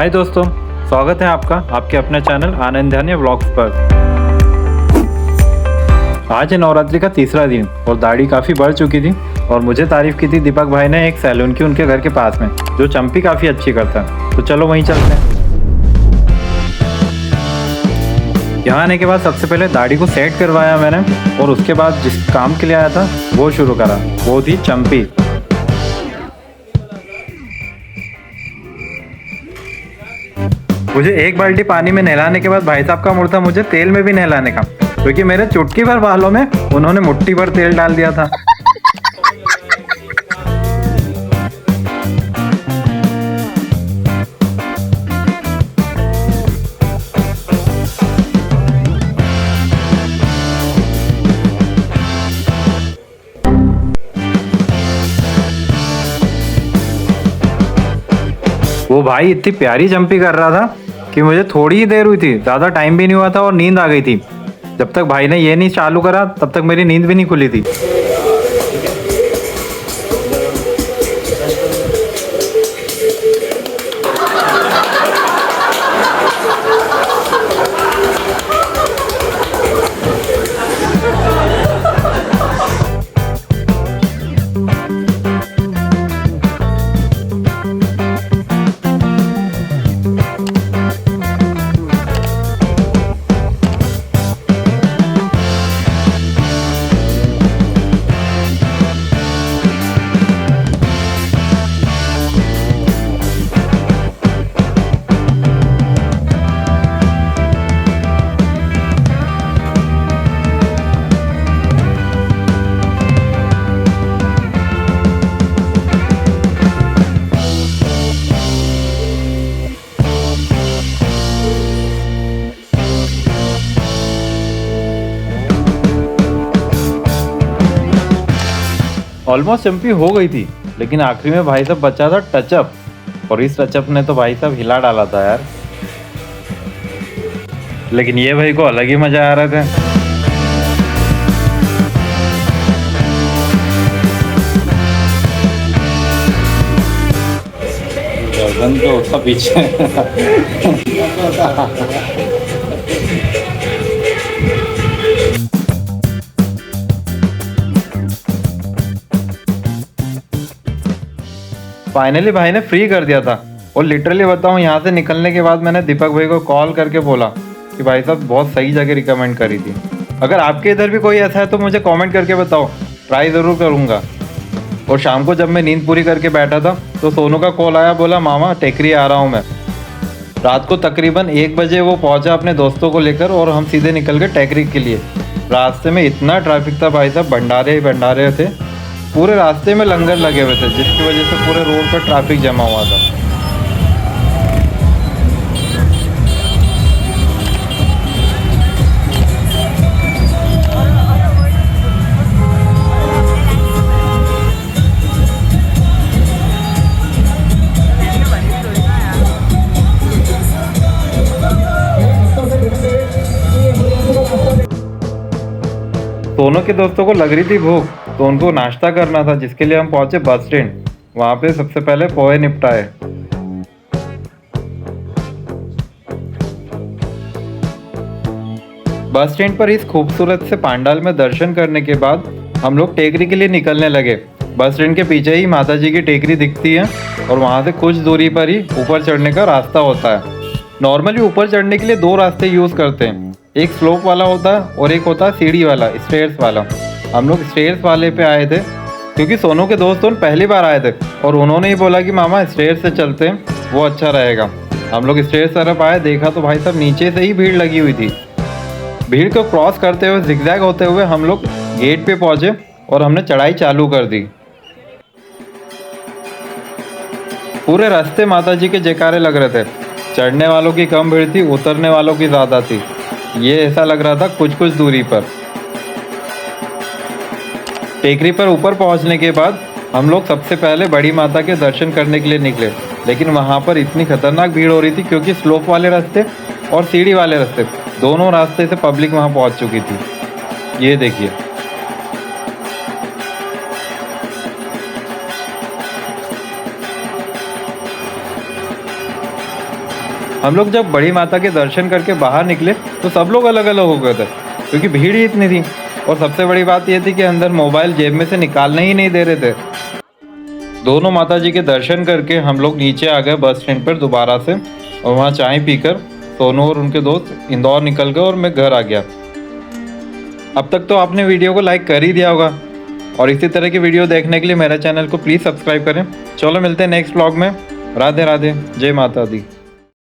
हाय दोस्तों, स्वागत है आपका आपके अपने चैनल आनंदन्य व्लॉग्स पर। आज है नवरात्रि का तीसरा दिन और दाढ़ी काफ़ी बढ़ चुकी थी और मुझे तारीफ की थी दीपक भाई ने एक सैलून की उनके घर के पास में, जो चंपी काफ़ी अच्छी करता है। तो चलो वहीं चलते हैं। यहाँ आने के बाद सबसे पहले दाढ़ी को सेट करवाया मैंने और उसके बाद जिस काम के लिए आया था वो शुरू करा, वो थी चंपी। मुझे एक बाल्टी पानी में नहलाने के बाद भाई साहब का मूड था मुझे तेल में भी नहलाने का, क्योंकि मेरे चुटकी भर बालों में उन्होंने मुट्ठी भर तेल डाल दिया था। वो भाई इतनी प्यारी जंपी कर रहा था कि मुझे थोड़ी ही देर हुई थी, ज़्यादा टाइम भी नहीं हुआ था और नींद आ गई थी। जब तक भाई ने ये नहीं चालू करा तब तक मेरी नींद भी नहीं खुली थी। ऑलमोस्ट चंपी हो गई थी, लेकिन आखिरी में भाई साहब बचा था टचअप, और इस टचअप ने तो भाई साहब हिला डाला था यार। लेकिन ये भाई को अलग ही मजा आ रहा था। गर्दन तो उसका पीछे फाइनली भाई ने फ्री कर दिया था। और लिटरली बताऊं, यहाँ से निकलने के बाद मैंने दीपक भाई को कॉल करके बोला कि भाई साहब बहुत सही जगह रिकमेंड करी थी। अगर आपके इधर भी कोई ऐसा है तो मुझे कमेंट करके बताओ, ट्राई ज़रूर करूँगा। और शाम को जब मैं नींद पूरी करके बैठा था तो सोनू का कॉल आया, बोला मामा टेकरी आ रहा हूँ मैं। रात को तकरीबन 1 बजे वो पहुँचा अपने दोस्तों को लेकर और हम सीधे निकल गए टेकरी के लिए। रास्ते में इतना ट्रैफिक था भाई साहब, भंडारे ही भंडारे थे। पूरे रास्ते में लंगर लगे हुए थे, जिसकी वजह से पूरे रोड पर ट्रैफिक जमा हुआ था। दोनों के दोस्तों को लग रही थी भूख, तो उनको नाश्ता करना था, जिसके लिए हम पहुंचे बस स्टैंड। वहां पे सबसे पहले पोहे निपटाए। बस स्टैंड पर इस खूबसूरत से पंडाल में दर्शन करने के बाद हम लोग टेकरी के लिए निकलने लगे। बस स्टैंड के पीछे ही माता जी की टेकरी दिखती है और वहां से कुछ दूरी पर ही ऊपर चढ़ने का रास्ता होता है। नॉर्मली ऊपर चढ़ने के लिए 2 रास्ते यूज़ करते हैं, एक स्लोप वाला होता है और एक होता है सीढ़ी वाला, स्टेयर्स वाला। हम लोग स्टेयर्स वाले पे आए थे क्योंकि सोनू के दोस्त पहली बार आए थे और उन्होंने ही बोला कि मामा स्टेयर्स से चलते हैं, वो अच्छा रहेगा। हम लोग स्टेयर्स तरफ आए, देखा तो भाई साहब नीचे से ही भीड़ लगी हुई थी। भीड़ को क्रॉस करते हुए जिगजैग होते हुए हम लोग गेट पे पहुँचे और हमने चढ़ाई चालू कर दी। पूरे रास्ते माता जी के जयकारे लग रहे थे। चढ़ने वालों की कम भीड़ थी, उतरने वालों की ज़्यादा थी। ये ऐसा लग रहा था कुछ कुछ दूरी पर। टेकरी पर ऊपर पहुंचने के बाद हम लोग सबसे पहले बड़ी माता के दर्शन करने के लिए निकले, लेकिन वहां पर इतनी खतरनाक भीड़ हो रही थी क्योंकि स्लोप वाले रास्ते और सीढ़ी वाले रास्ते, दोनों रास्ते से पब्लिक वहां पहुंच चुकी थी। ये देखिए, हम लोग जब बड़ी माता के दर्शन करके बाहर निकले तो सब लोग अलग अलग हो गए थे, क्योंकि भीड़ ही इतनी थी। और सबसे बड़ी बात यह थी कि अंदर मोबाइल जेब में से निकालने ही नहीं दे रहे थे। दोनों माता जी के दर्शन करके हम लोग नीचे आ गए बस स्टैंड पर दोबारा से, और वहाँ चाय पीकर सोनू और उनके दोस्त इंदौर निकल गए और मैं घर आ गया। अब तक तो आपने वीडियो को लाइक कर ही दिया होगा, और इसी तरह की वीडियो देखने के लिए मेरे चैनल को प्लीज़ सब्सक्राइब करें। चलो मिलते हैं नेक्स्ट व्लॉग में। राधे राधे, जय माता दी।